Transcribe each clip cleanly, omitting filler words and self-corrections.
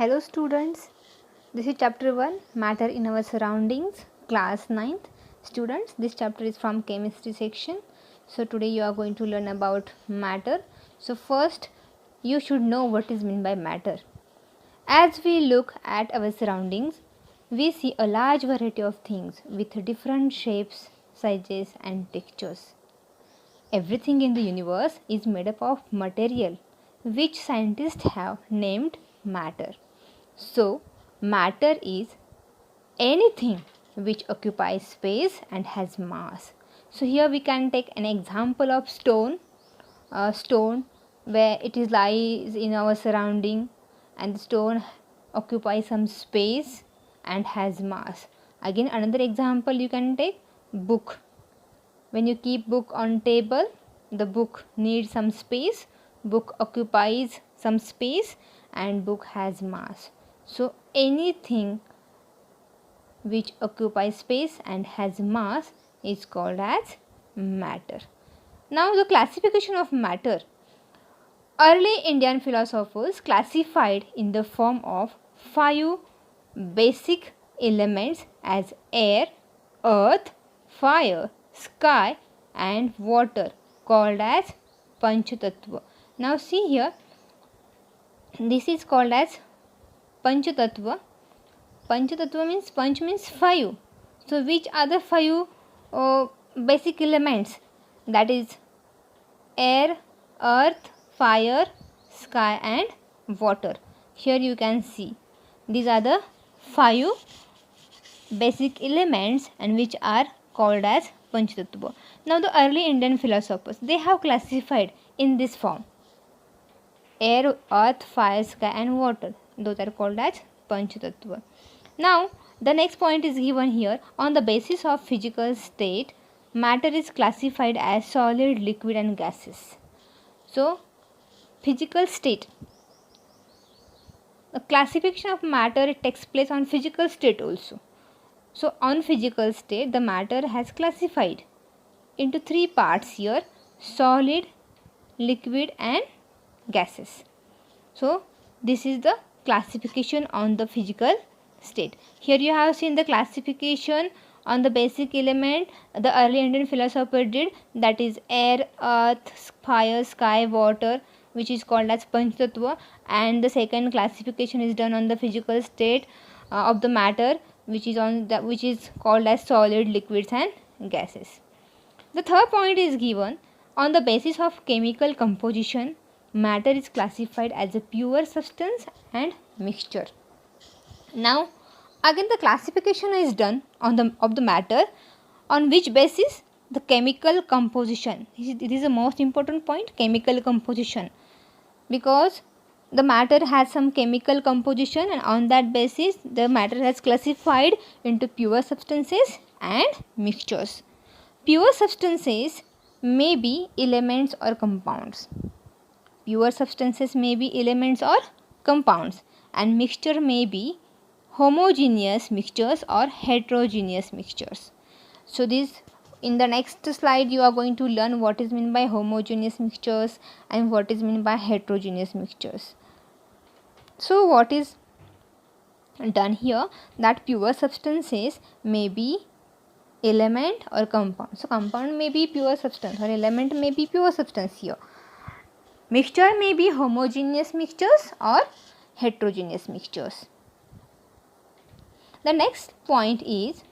Hello students, this is chapter 1 Matter in our surroundings, class 9th. Students, this chapter is from chemistry section. So today you are going to learn about matter. So first you should know what is meant by matter. As we look at our surroundings, we see a large variety of things with different shapes, sizes and textures. Everything in the universe is made up of material which scientists have named matter. So, matter is anything which occupies space and has mass. So, here we can take an example of stone, a stone where it is lies in our surrounding and the stone occupies some space and has mass. Again, another example you can take book. When you keep book on table, the book needs some space, book occupies some space and book has mass. So anything which occupies space and has mass is called as matter. Now the classification of matter. Early Indian philosophers classified in the form of 5 basic elements as air, earth, fire, sky and water, called as Panchatattva. Now see here, this is called as Panchatattva. Panchatattva means Panch means 5. So which are the 5 basic elements? That is air, earth, fire, sky and water. Here you can see these are the 5 basic elements and which are called as Panchatattva. Now the early Indian philosophers, they have classified in this form: air, earth, fire, sky and water. Those are called as Panchatattva. Now the next point is given here. On the basis of physical state, matter is classified as solid, liquid and gases. So physical state, the classification of matter takes place on physical state also. So on physical state, the matter has classified into 3 parts here: solid, liquid and gases. So this is the classification on the physical state. Here you have seen the classification on the basic element the early Indian philosopher did, that is air, earth, fire, sky, water, which is called as Panchatattva, and the second classification is done on the physical state of the matter, which is called as solid, liquids and gases. The third point is given: on the basis of chemical composition, matter is classified as a pure substance and mixture. Now again the classification is done on the matter on which basis? The chemical composition. It is the most important point, chemical composition, because the matter has some chemical composition and on that basis the matter has classified into pure substances and mixtures. Pure substances may be elements or compounds. Pure substances may be elements or compounds, and mixture may be homogeneous mixtures or heterogeneous mixtures. So this, in the next slide you are going to learn what is meant by homogeneous mixtures and what is meant by heterogeneous mixtures. So what is done here, that pure substances may be element or compound. So compound may be pure substance or element may be pure substance here. Mixture may be homogeneous mixtures or heterogeneous mixtures. The next point is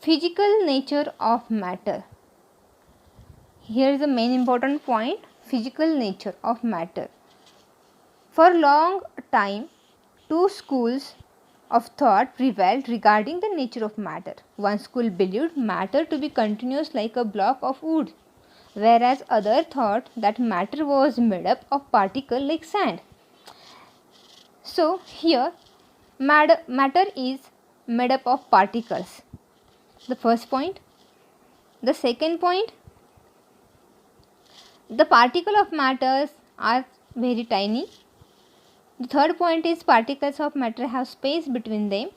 physical nature of matter. Here is the main important point: physical nature of matter. For a long time, 2 schools of thought prevailed regarding the nature of matter. One school believed matter to be continuous like a block of wood, whereas other thought that matter was made up of particles like sand. So here matter is made up of particles. The first point. The second point, the particle of matters are very tiny. The third point is particles of matter have space between them.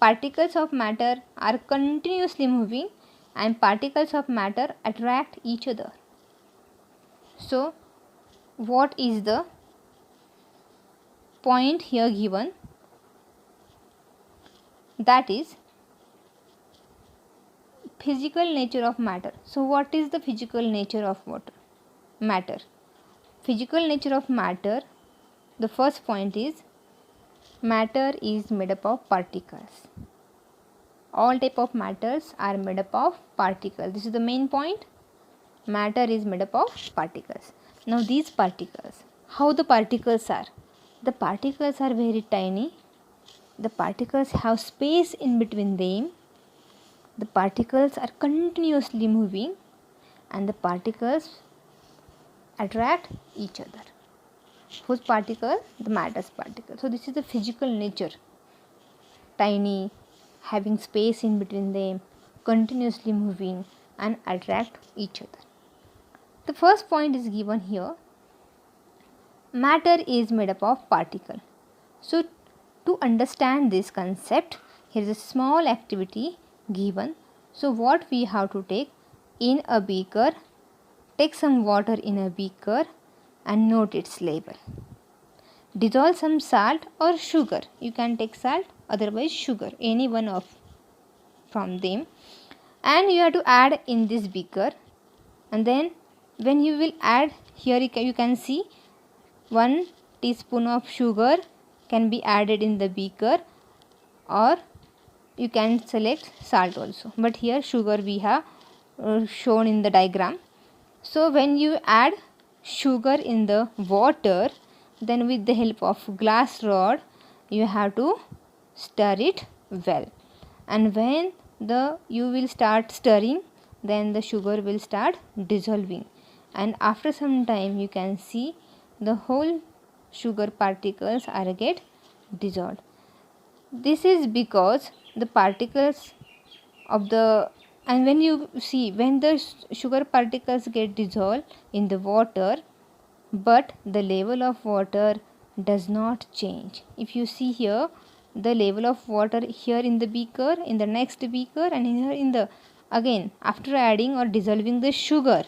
Particles of matter are continuously moving and particles of matter attract each other. So what is the point here given, that is physical nature of matter. So what is the physical nature of matter? Physical nature of matter, the first point is matter is made up of particles. All type of matters are made up of particles. This is the main point. Matter is made up of particles. Now these particles, how the particles are? The particles are very tiny. The particles have space in between them. The particles are continuously moving, and the particles attract each other. Whose particle? The matter's particle. So this is the physical nature. Tiny, having space in between them, continuously moving and attract each other. The first point is given here. Matter is made up of particle. So to understand this concept, here is a small activity given. So what we have to take in a beaker, take some water in a beaker and note its label. Dissolve some salt or sugar. You can take salt, otherwise sugar, any one of from them, and you have to add in this beaker. And then when you will add, here you can see 1 teaspoon of sugar can be added in the beaker, or you can select salt also, but here sugar we have shown in the diagram. So when you add sugar in the water, then with the help of glass rod you have to stir it well, and when you will start stirring, then the sugar will start dissolving, and after some time you can see the whole sugar particles are get dissolved. This is because the particles of the, and when you see, when the sugar particles get dissolved in the water, but the level of water does not change. If you see here, the level of water here in the beaker, in the next beaker, and here in the, again after adding or dissolving the sugar,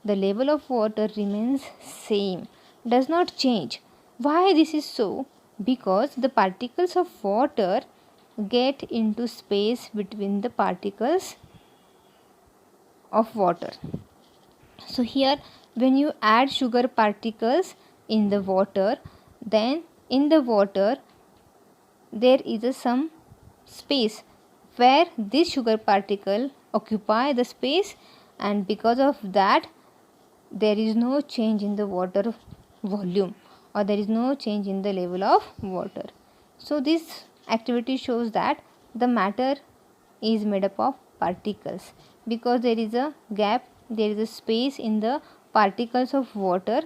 the level of water remains same, does not change. Why this is so? Because the particles of water get into space between the particles of water. So here when you add sugar particles in the water, then in the water there is some space where this sugar particle occupy the space, and because of that there is no change in the water volume, or there is no change in the level of water. So this activity shows that the matter is made up of particles, because there is a gap, there is a space in the particles of water,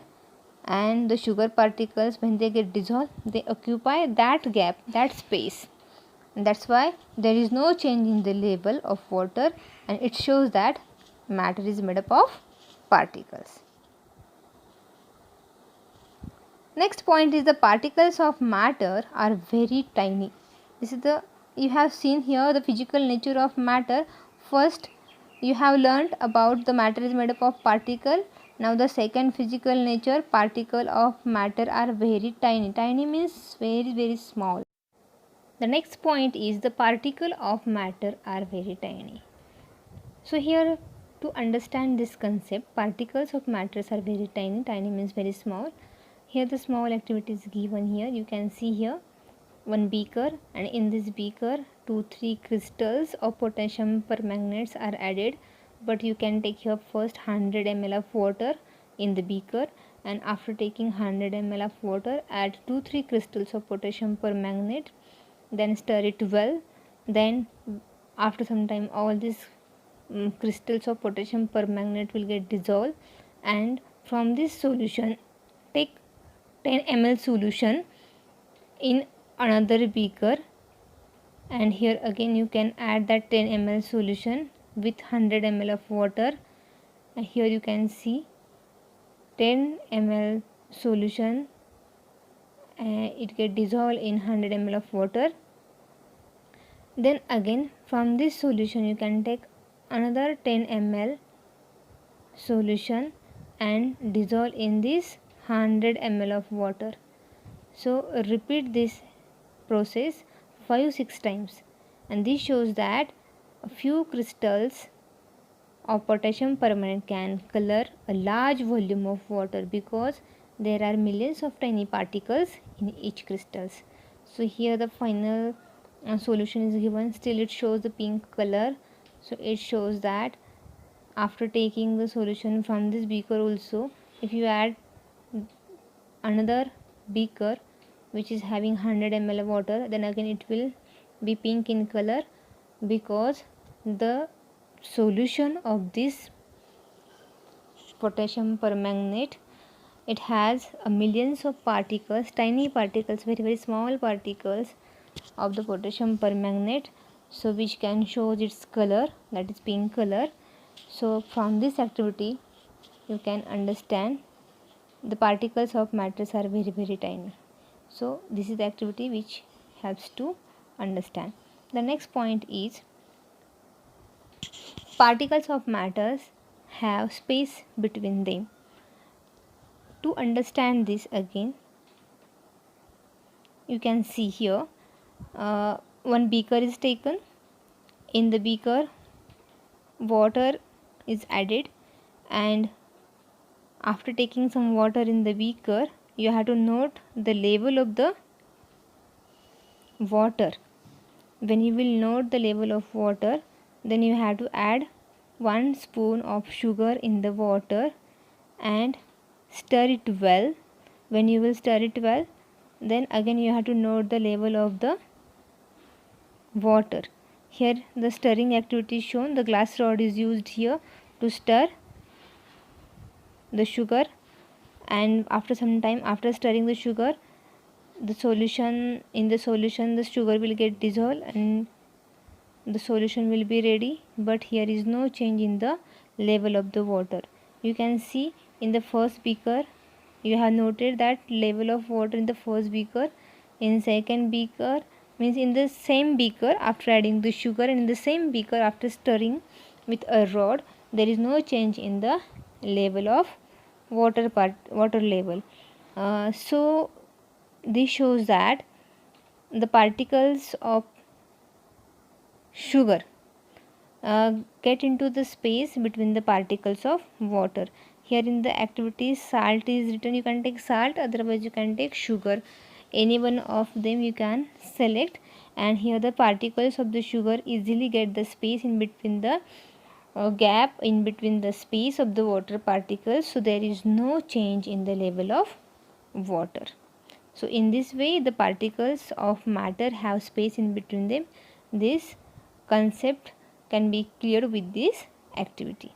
and the sugar particles, when they get dissolved, they occupy that gap, that space, and that's why there is no change in the level of water, and it shows that matter is made up of particles. Next point is the particles of matter are very tiny. This is the, you have seen here the physical nature of matter. First you have learnt about the matter is made up of particle. Now the second physical nature, particle of matter are very tiny. Tiny means very small. The next point is the particle of matter are very tiny. So here, to understand this concept, particles of matters are very tiny. Tiny means very small. Here the small activity is given here. You can see here one beaker, and in this beaker 2-3 crystals of potassium permanganates are added, but you can take here first 100 ml of water in the beaker, and after taking 100 ml of water add 2-3 crystals of potassium permanganate, then stir it well. Then after some time all these crystals of potassium permanganate will get dissolved, and from this solution take 10 ml solution in another beaker, and here again you can add that 10 ml solution with 100 ml of water, and here you can see 10 ml solution it get dissolved in 100 ml of water. Then again from this solution you can take another 10 ml solution and dissolve in this 100 ml of water. So repeat this process 5-6 times, and this shows that a few crystals of potassium permanganate can color a large volume of water because there are millions of tiny particles in each crystals. So here the final solution is given. Still it shows the pink color. So it shows that after taking the solution from this beaker also, if you add another beaker which is having 100 ml of water, then again it will be pink in color, because the solution of this potassium permanganate, it has millions of particles, tiny particles, very small particles of the potassium permanganate, so which can show its color, that is pink color. So from this activity you can understand the particles of matters are very tiny. So this is the activity which helps to understand. The next point is particles of matters have space between them. To understand this again, you can see here one beaker is taken. In the beaker water is added, and after taking some water in the beaker, you have to note the level of the water. When you will note the level of water, then you have to add 1 spoon of sugar in the water and stir it well. When you will stir it well, then again you have to note the level of the water. Here the stirring activity is shown. The glass rod is used here to stir the sugar, and after some time, after stirring the sugar, the solution the sugar will get dissolved and the solution will be ready. But here is no change in the level of the water. You can see in the first beaker you have noted that level of water in the first beaker. In second beaker, means in the same beaker after adding the sugar, and in the same beaker after stirring with a rod, there is no change in the level of water level. So this shows that the particles of sugar get into the space between the particles of water. Here in the activity salt is written. You can take salt, otherwise you can take sugar, any one of them you can select. And here the particles of the sugar easily get the space in between the gap in between the space of the water particles, so there is no change in the level of water. So in this way the particles of matter have space in between them. This concept can be cleared with this activity.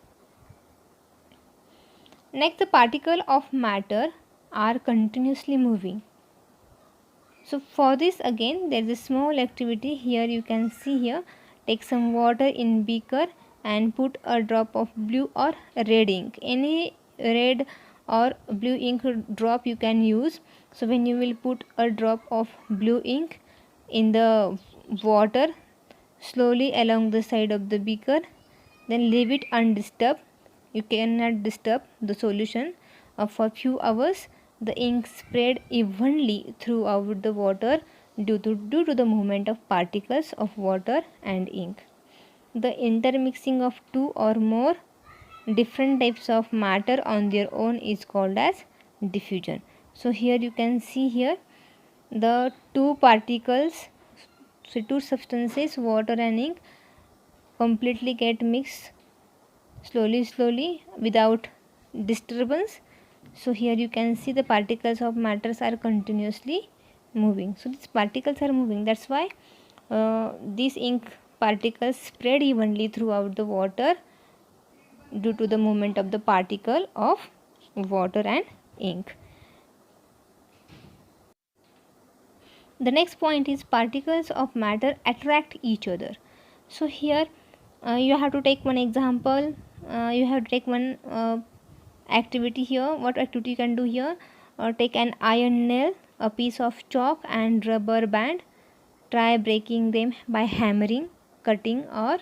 Next, the particle of matter are continuously moving. So for this again there is a small activity. Here you can see here, take some water in beaker and put a drop of blue or red ink. Any red or blue ink drop you can use. So when you will put a drop of blue ink in the water slowly along the side of the beaker, then leave it undisturbed. You cannot disturb the solution for few hours. The ink spread evenly throughout the water due to the movement of particles of water and ink. The intermixing of two or more different types of matter on their own is called as diffusion. So here you can see here the two particles, so two substances, water and ink, completely get mixed slowly without disturbance. So here you can see the particles of matters are continuously moving. So these particles are moving, that's why these ink particles spread evenly throughout the water due to the movement of the particle of water and ink. The next point is particles of matter attract each other. So here you have to take one example. You have to take one activity here. What activity you can do here? Take an iron nail, a piece of chalk and rubber band. Try breaking them by hammering, cutting or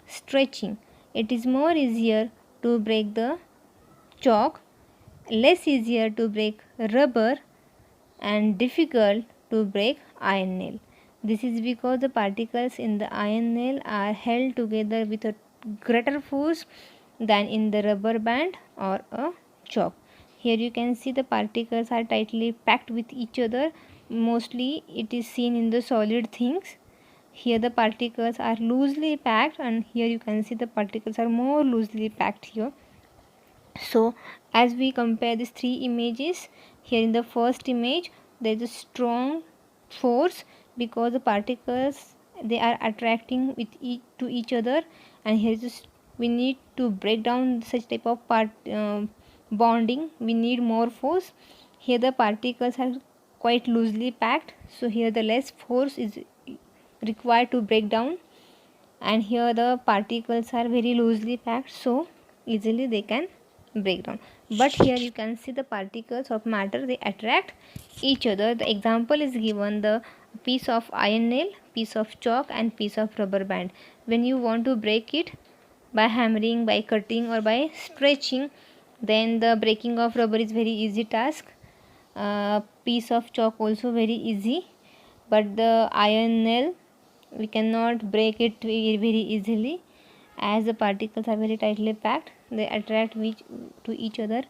stretching. It is more easier to break the chalk, less easier to break rubber, and difficult to break iron nail. This is because the particles in the iron nail are held together with a greater force than in the rubber band or a chalk. Here you can see the particles are tightly packed with each other. Mostly it is seen in the solid things. Here the particles are loosely packed, and here you can see the particles are more loosely packed here. So as we compare these three images, here in the first image there is a strong force because the particles they are attracting with to each other, and here is we need to break down such type of bonding. We need more force. Here the particles are quite loosely packed, so here the less force is required to break down, and here the particles are very loosely packed, so easily they can break down. But here you can see the particles of matter they attract each other. The example is given, the piece of iron nail, piece of chalk and piece of rubber band. When you want to break it by hammering, by cutting or by stretching, then the breaking of rubber is very easy task. Piece of chalk also very easy, but the iron nail we cannot break it very easily, as the particles are very tightly packed. They attract to each other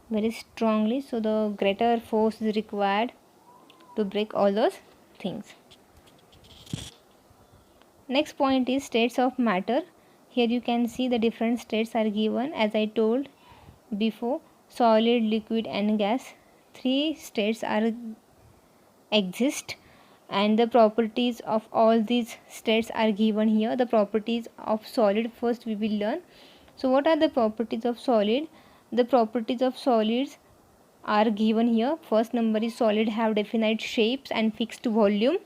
very strongly, so the greater force is required to break all those things. Next point is states of matter. Here you can see the different states are given. As I told before, solid, liquid and gas, three states are exist, and the properties of all these states are given here. The properties of solid first we will learn. So what are the properties of solid? The properties of solids are given here. First number is solid have definite shapes and fixed volume.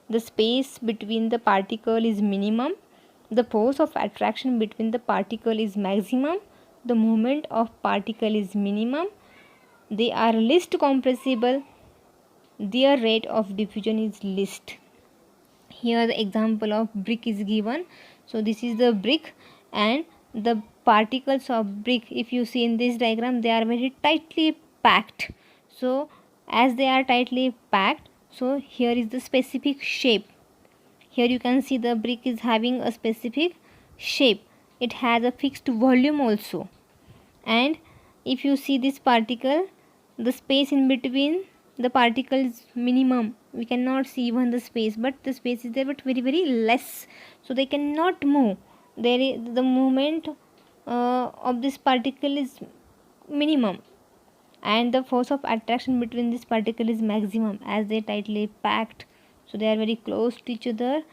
The space between the particle is minimum. The force of attraction between the particle is maximum. The movement of particle is minimum. They are least compressible. Their rate of diffusion is least. Here the example of brick is given. So this is the brick, and the particles of brick, if you see in this diagram, they are very tightly packed. So as they are tightly packed, so here is the specific shape. Here you can see the brick is having a specific shape. It has a fixed volume also, and if you see this particle, the space in between the particle is minimum. We cannot see even the space, but the space is there, but very less, so they cannot move. There is the movement of this particle is minimum, and the force of attraction between this particle is maximum, as they tightly packed, so they are very close to each other,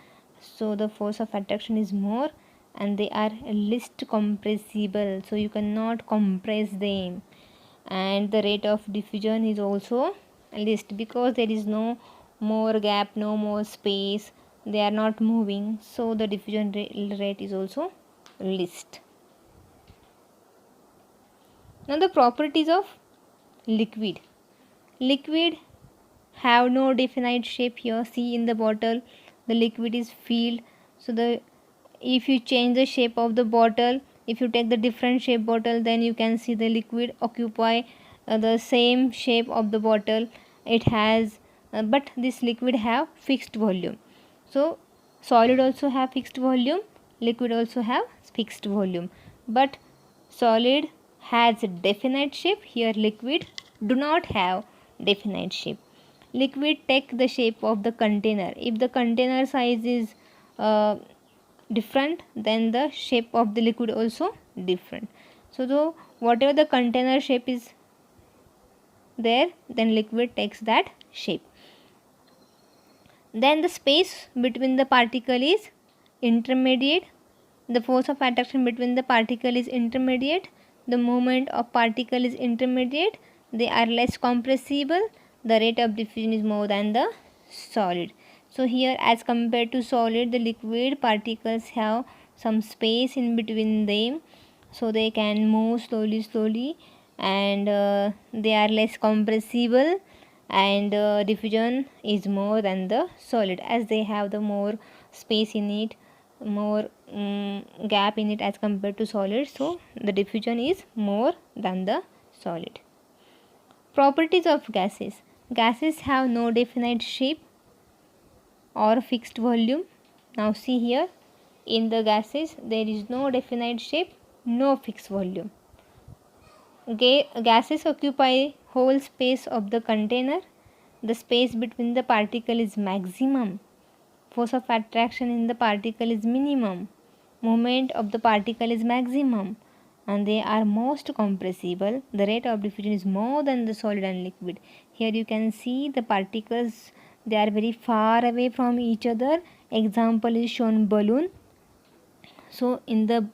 so the force of attraction is more, and they are least compressible, so you cannot compress them. And the rate of diffusion is also least, because there is no more gap, no more space, they are not moving, so the diffusion rate is also least. Now the properties of liquid. Liquid have no definite shape. Here see in the bottle the liquid is filled, so the if you change the shape of the bottle, if you take the different shape bottle, then you can see the liquid occupy the same shape of the bottle. It has but this liquid have fixed volume. So solid also have fixed volume, liquid also have fixed volume, but solid has a definite shape. Here liquid do not have definite shape. Liquid take the shape of the container. If the container size is different, then the shape of the liquid also different. So though whatever the container shape is there, then liquid takes that shape. Then the space between the particle is intermediate. The force of attraction between the particle is intermediate. The movement of particle is intermediate. They are less compressible. The rate of diffusion is more than the solid. So here, as compared to solid, the liquid particles have some space in between them, so they can move slowly, and they are less compressible, and diffusion is more than the solid, as they have the more space in it, more gap in it as compared to solid, so the diffusion is more than the solid. Properties of gases. Gases have no definite shape or fixed volume. Now see here, in the gases there is no definite shape, no fixed volume. Gases occupy whole space of the container. The space between the particle is maximum. Force of attraction in the particle is minimum. Movement of the particle is maximum. And they are most compressible. The rate of diffusion is more than the solid and liquid. Here you can see the particles, they are very far away from each other. Example is shown balloon. So in the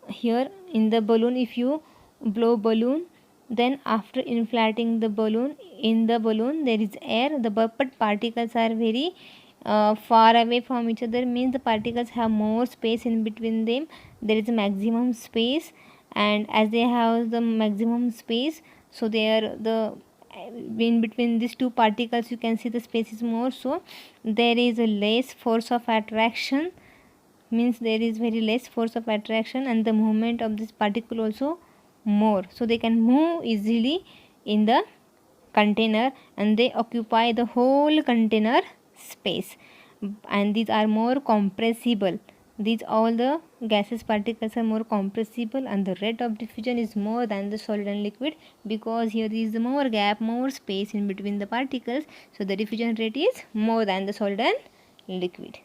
here in the balloon, if you blow balloon, then after inflating the balloon, in the balloon there is air, the but particles are very far away from each other, means the particles have more space in between them, there is a maximum space, and as they have the maximum space, so they are the in between these two particles you can see the space is more, so there is a less force of attraction, means there is very less force of attraction, and the movement of this particle also more, so they can move easily in the container and they occupy the whole container space, and these are more compressible. These all the gases particles are more compressible, and the rate of diffusion is more than the solid and liquid, because here is more gap, more space in between the particles, so the diffusion rate is more than the solid and liquid.